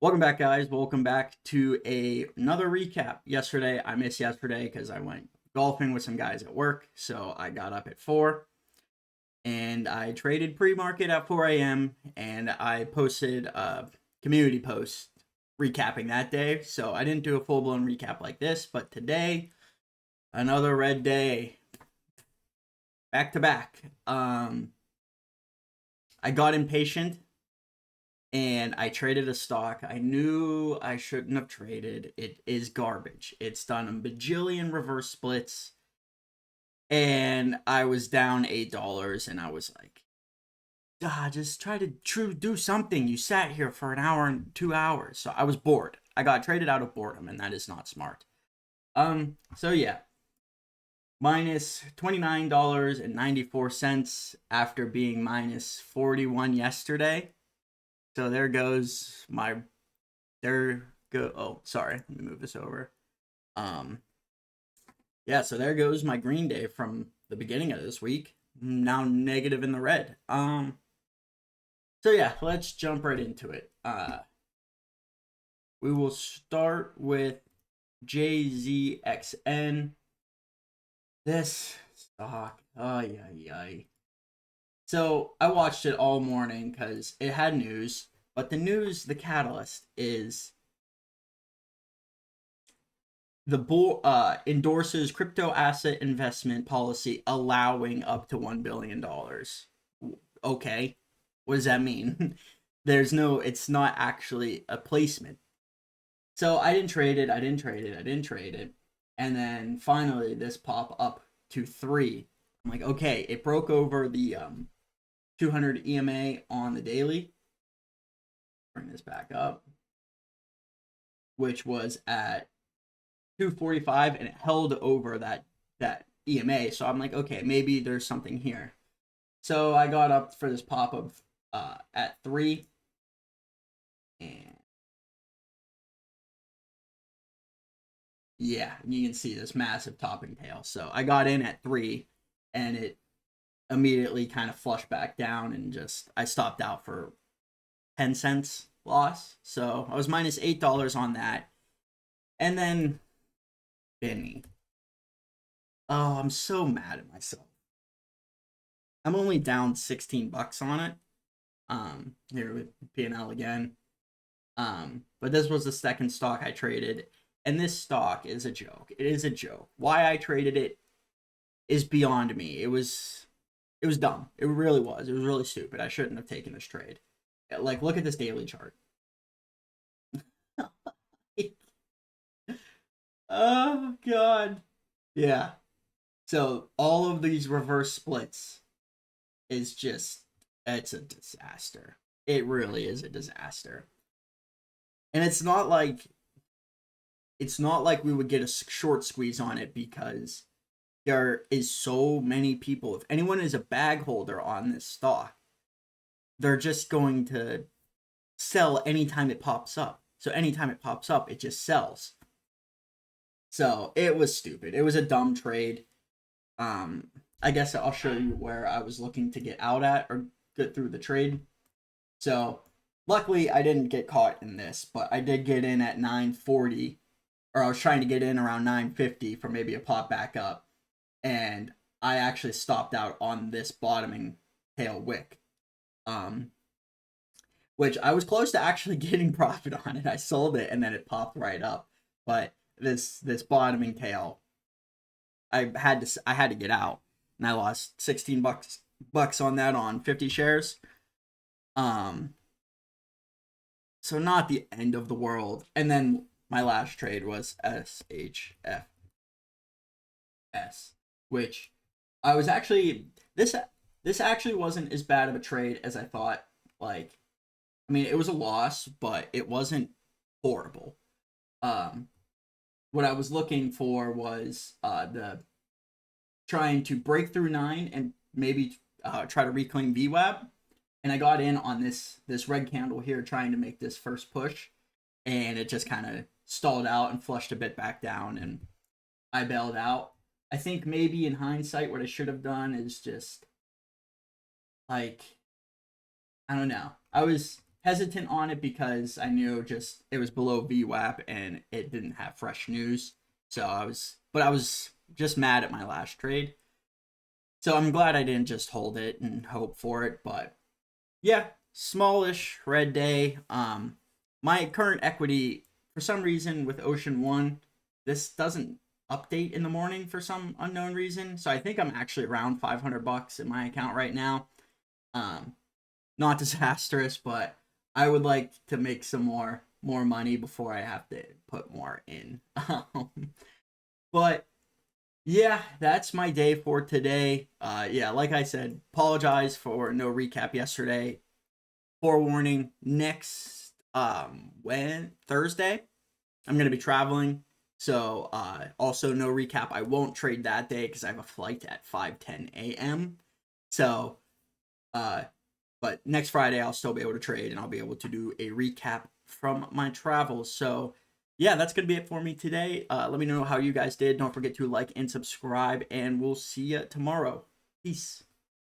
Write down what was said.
Welcome back, guys. Welcome back to another recap. Yesterday, I missed yesterday because I went golfing with some guys at work. So I got up at 4 and I traded pre-market at 4 a.m. and I posted a community post recapping that day. So I didn't do a full-blown recap like this, but today, another red day. Back to back. I got impatient and I traded a stock I knew I shouldn't have traded. It is garbage. It's done a bajillion reverse splits, and I was down $8, and I was like, God, just try to do something. You sat here for an hour and 2 hours. So I was bored. I got traded out of boredom, and that is not smart. So yeah. Minus $29.94 after being minus 41 yesterday. So there goes my oh, sorry, let me move this over. Yeah, so there goes my green day from the beginning of this week. Now negative in the red. So yeah, let's jump right into it. We will start with JZXN. This stock, ay. So I watched it all morning because it had news, but the news, the catalyst is the board endorses crypto asset investment policy allowing up to $1 billion. Okay, what does that mean? It's not actually a placement. So I didn't trade it. And then finally this pop up to 3. I'm like, okay, it broke over the 200 EMA on the daily. Bring this back up, which was at 245, and it held over that EMA. So I'm like, okay, maybe there's something here. So I got up for this pop up at 3, and yeah, you can see this massive topping tail. So I got in at 3, and it immediately kind of flushed back down, and just I stopped out for 10 cents loss. So I was minus $8 on that. And then Benny. Oh, I'm so mad at myself. I'm only down $16 on it. Here with P&L again. But this was the second stock I traded, and this stock is a joke. It is a joke. Why I traded it is beyond me. It was dumb. It really was. It was really stupid. I shouldn't have taken this trade. Like, look at this daily chart. Oh God. Yeah. So all of these reverse splits is just, it's a disaster. It really is a disaster. And it's not like we would get a short squeeze on it, because there is so many people. If anyone is a bag holder on this stock, they're just going to sell anytime it pops up. So anytime it pops up, it just sells. So it was stupid. It was a dumb trade. I guess I'll show you where I was looking to get out at or get through the trade. So luckily I didn't get caught in this, but I did get in at 940, or I was trying to get in around 950 for maybe a pop back up, and I actually stopped out on this bottoming tail wick. Which I was close to actually getting profit on it. I sold it and then it popped right up. But this bottoming tail, I had to get out, and I lost $16 on that on 50 shares. So not the end of the world. And then my last trade was SHFS, which I was actually this actually wasn't as bad of a trade as I thought. Like, I mean, it was a loss, but it wasn't horrible. What I was looking for was the trying to break through 9 and maybe try to reclaim VWAP. And I got in on this red candle here, trying to make this first push, and it just kind of stalled out and flushed a bit back down, and I bailed out. I think maybe in hindsight, what I should have done is just, like, I don't know. hesitant on it because I knew just it was below VWAP and it didn't have fresh news. So I was just mad at my last trade. So I'm glad I didn't just hold it and hope for it. But yeah, smallish red day. My current equity, for some reason, with Ocean One, this doesn't update in the morning for some unknown reason. So I think I'm actually around $500 in my account right now. Um, Not disastrous, but I would like to make some more money before I have to put more in. But yeah, that's my day for today. Yeah, like I said, apologize for no recap yesterday. Forewarning, next when Thursday, I'm gonna be traveling. So also no recap. I won't trade that day because I have a flight at 5:10 a.m. So uh but next Friday I'll still be able to trade and I'll be able to do a recap from my travels. So yeah, that's gonna be it for me today. Let me know how you guys did. Don't forget to like and subscribe, and we'll see you tomorrow. Peace.